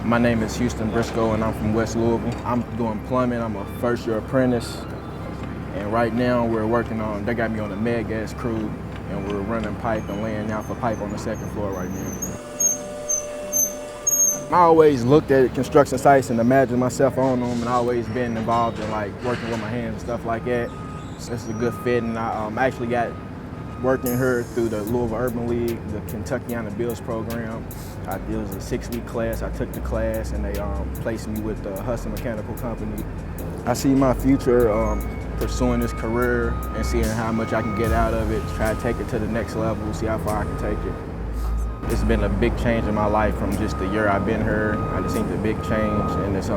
My name is Hussung Briscoe and I'm from West Louisville. I'm doing plumbing, I'm a first-year apprentice. And right now we're working on, they got me on the med gas crew and we're running pipe and laying out for pipe on the second floor right now. I always looked at construction sites and imagined myself on them, and I always been involved in like working with my hands and stuff like that. So it's a good fit, and I actually got working here through the Louisville Urban League, the Kentuckiana Bills program. It was a 6-week class. I took the class and they placed me with the Hussung Mechanical Company. I see my future pursuing this career and seeing how much I can get out of it, try to take it to the next level, see how far I can take it. It's been a big change in my life from just the year I've been here. I just think the big change, and it's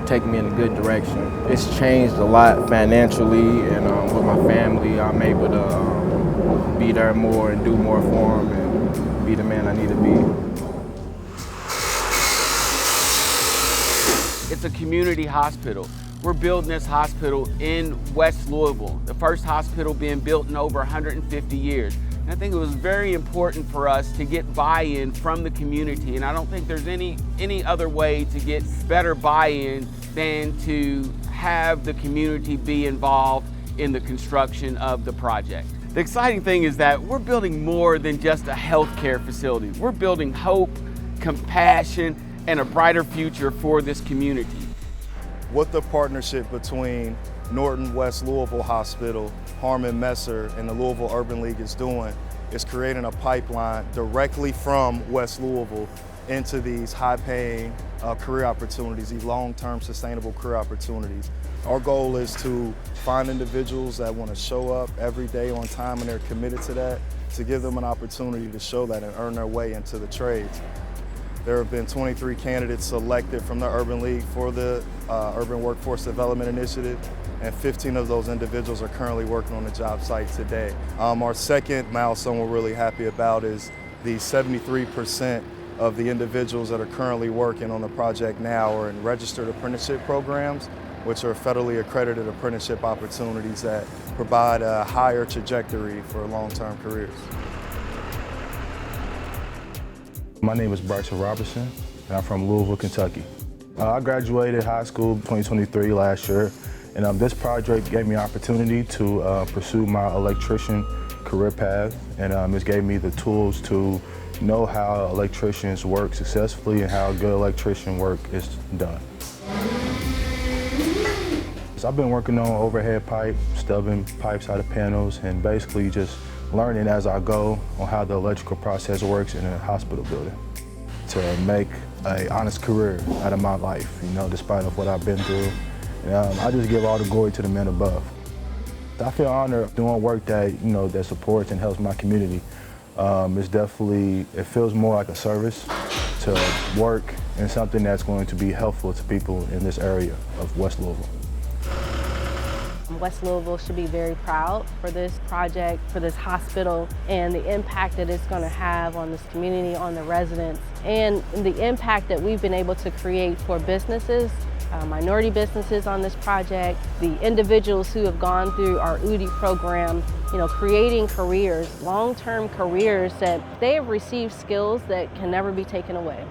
taking me in a good direction. It's changed a lot financially, and with my family, I'm able to be there more and do more for them and be the man I need to be. It's a community hospital. We're building this hospital in West Louisville, the first hospital being built in over 150 years. And I think it was very important for us to get buy-in from the community, and I don't think there's any other way to get better buy-in than to have the community be involved in the construction of the project. The exciting thing is that we're building more than just a healthcare facility. We're building hope, compassion, and a brighter future for this community. What the partnership between Norton West Louisville Hospital, Harmon Messer, and the Louisville Urban League is doing is creating a pipeline directly from West Louisville into these high-paying career opportunities, these long-term sustainable career opportunities. Our goal is to find individuals that want to show up every day on time and they're committed to that, to give them an opportunity to show that and earn their way into the trades. There have been 23 candidates selected from the Urban League for the Urban Workforce Development Initiative, and 15 of those individuals are currently working on the job site today. Our second milestone we're really happy about is the 73% of the individuals that are currently working on the project now are in registered apprenticeship programs, which are federally accredited apprenticeship opportunities that provide a higher trajectory for long-term careers. My name is Bryson Robertson, and I'm from Louisville, Kentucky. I graduated high school 2023 last year, and this project gave me an opportunity to pursue my electrician career path, and it gave me the tools to know how electricians work successfully and how good electrician work is done. So I've been working on overhead pipe, stubbing pipes out of panels, and basically just learning as I go on how the electrical process works in a hospital building to make an honest career out of my life, despite of what I've been through. And, I just give all the glory to the men above. I feel honored doing work that, that supports and helps my community. It feels more like a service to work in something that's going to be helpful to people in this area of West Louisville. West Louisville should be very proud for this project, for this hospital, and the impact that it's going to have on this community, on the residents, and the impact that we've been able to create for businesses, minority businesses on this project, the individuals who have gone through our UWDI program, creating careers, long-term careers that they have received skills that can never be taken away.